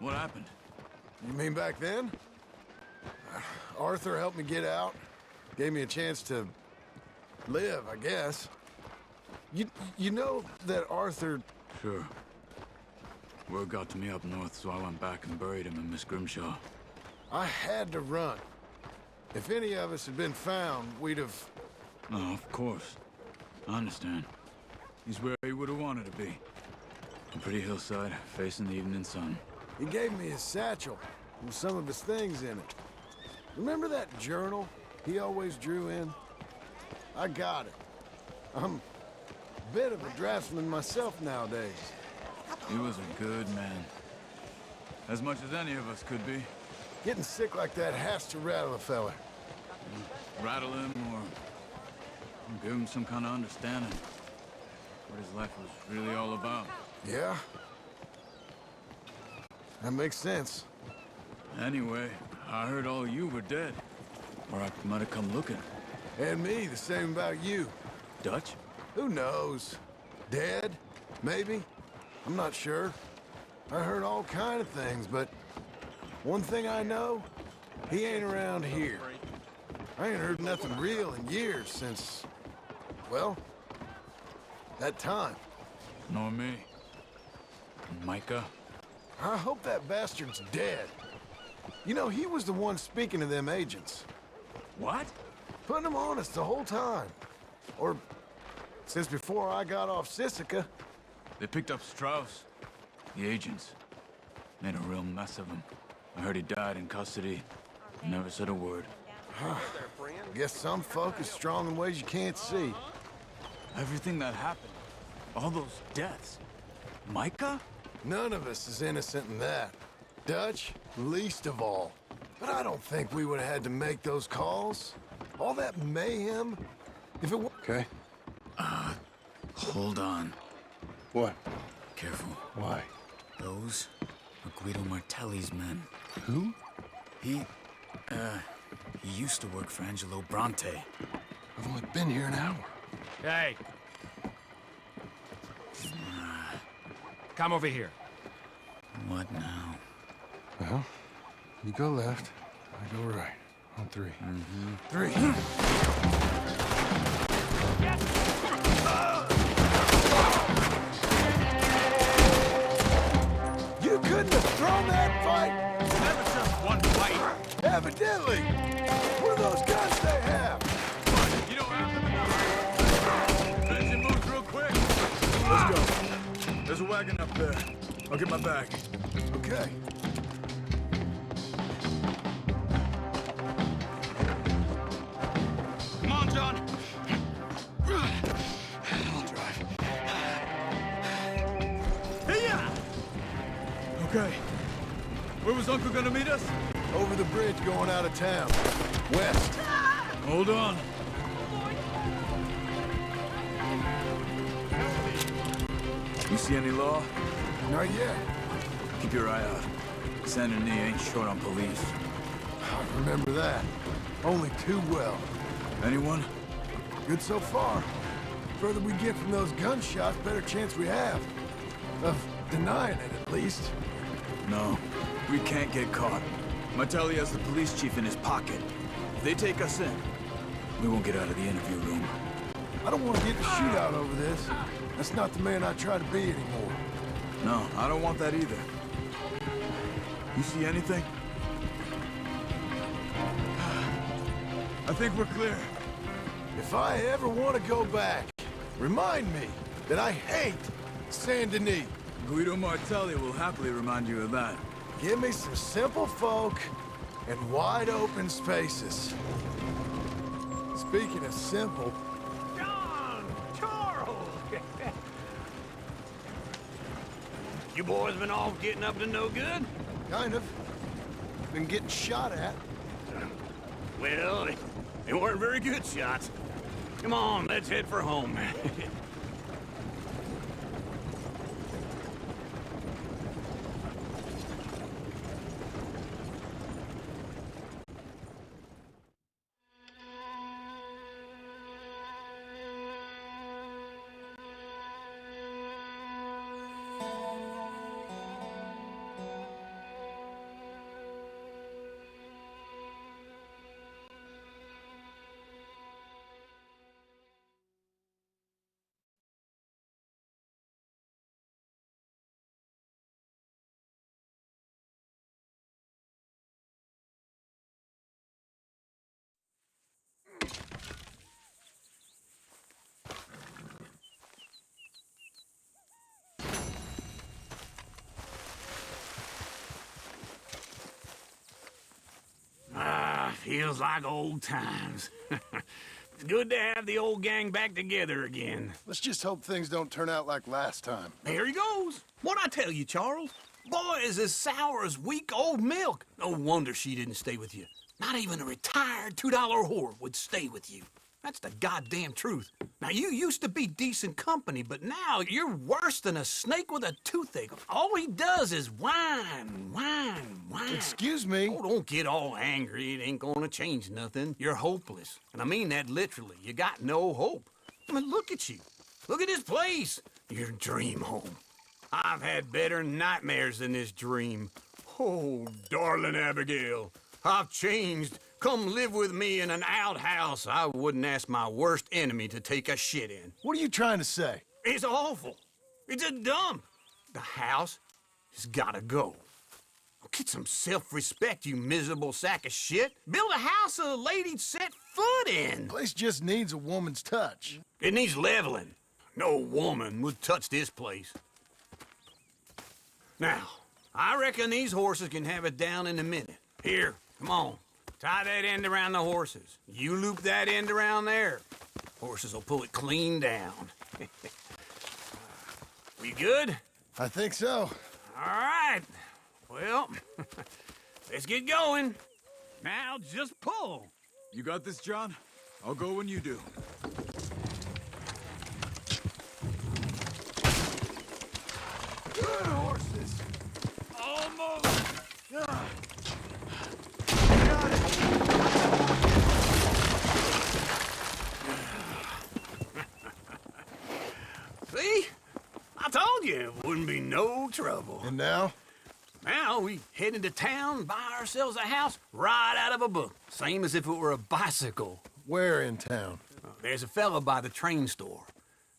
What happened? You mean back then? Arthur helped me get out. Gave me a chance to live, I guess. You know that Arthur... Sure. Word got to me up north, so I went back and buried him in Miss Grimshaw. I had to run. If any of us had been found, we'd have... No, of course. I understand. He's where he would have wanted to be. A pretty hillside, facing the evening sun. He gave me his satchel with some of his things in it. Remember that journal he always drew in? I got it. I'm a bit of a draftsman myself nowadays. He was a good man. As much as any of us could be. Getting sick like that has to rattle a fella. Rattle him or give him some kind of understanding. What his life was really all about. Yeah? That makes sense. Anyway, I heard all you were dead. Or I might have come looking. And me, the same about you. Dutch? Who knows? Dead? Maybe? I'm not sure. I heard all kind of things, but one thing I know, he ain't around here. I ain't heard nothing real in years since, well, that time. Nor me. And Micah? I hope that bastard's dead. You know, he was the one speaking to them agents. What? Putting them on us the whole time. Or since before I got off Sisika. They picked up Strauss. The agents. Made a real mess of him. I heard he died in custody. Never said a word. Guess some folk is strong in ways you can't see. Everything that happened. All those deaths. Micah? None of us is innocent in that. Dutch, least of all. But I don't think we would have had to make those calls. All that mayhem. If it were... Okay. Hold on. What? Careful. Why? Those are Guido Martelli's men. Who? He used to work for Angelo Bronte. I've only been here an hour. Hey! Come over here. What now? Well, you go left, I go right. On three. Three. You couldn't have thrown that fight? Never just one fight. Evidently. What are those guns they have? You don't have them enough. Engine moves real quick. Let's go. There's a wagon up there. I'll get my bag. Okay. Come on, John. I'll drive. Hey-ya! Okay. Where was Uncle gonna meet us? Over the bridge going out of town. West. Hold on. You see any law? Not yet. Keep your eye out. Saint Denis ain't short on police. I remember that. Only too well. Anyone? Good so far. Further we get from those gunshots, better chance we have. Of denying it, at least. No. We can't get caught. Martelli has the police chief in his pocket. If they take us in, we won't get out of the interview room. I don't want to get in a shootout over this. That's not the man I try to be anymore. No, I don't want that either. You see anything? I think we're clear. If I ever want to go back, remind me that I hate Saint Denis. Guido Martelli will happily remind you of that. Give me some simple folk and wide open spaces. Speaking of simple, John! Charles! You boys been off getting up to no good? kind of. Been getting shot at. Well, they weren't very good shots. Come on, let's head for home. Feels like old times. It's good to have the old gang back together again. Let's just hope things don't turn out like last time. There he goes. What'd I tell you, Charles? Boy is as sour as weak old milk. No wonder she didn't stay with you. Not even a retired $2 whore would stay with you. That's the goddamn truth. Now, you used to be decent company, but now you're worse than a snake with a toothache. All he does is whine, whine, whine. Excuse me? Oh, don't get all angry. It ain't gonna change nothing. You're hopeless. And I mean that literally. You got no hope. I mean, look at you. Look at this place. Your dream home. I've had better nightmares than this dream. Oh, darling Abigail, I've changed. Come live with me in an outhouse I wouldn't ask my worst enemy to take a shit in. What are you trying to say? It's awful. It's a dump. The house has gotta go. Get some self-respect, you miserable sack of shit. Build a house a lady'd set foot in. Place just needs a woman's touch. It needs leveling. No woman would touch this place. Now, I reckon these horses can have it down in a minute. Here, come on. Tie that end around the horses. You loop that end around there. Horses will pull it clean down. We good? I think so. All right. Well, let's get going. Now just pull. You got this, John? I'll go when you do. Good horses. Almost. Got it. See? I told you it wouldn't be no trouble. And now? Now we head into town, buy ourselves a house right out of a book. Same as if it were a bicycle. Where in town? There's a fella by the train store.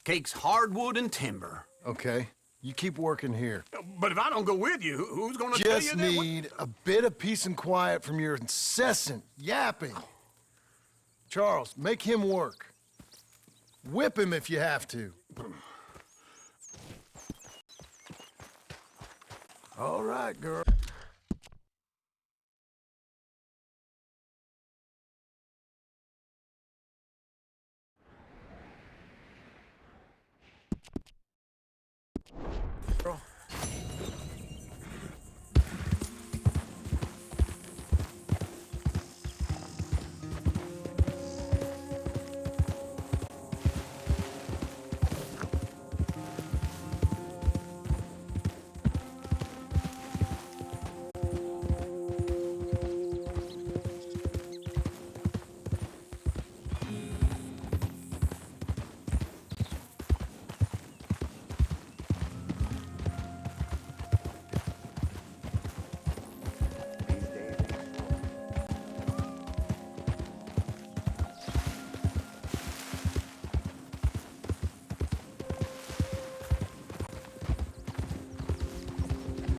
Cakes hardwood and timber. Okay. You keep working here. But if I don't go with you, who's gonna tell you Just that? need a bit of peace and quiet from your incessant yapping. Charles, make him work. Whip him if you have to. All right, girl.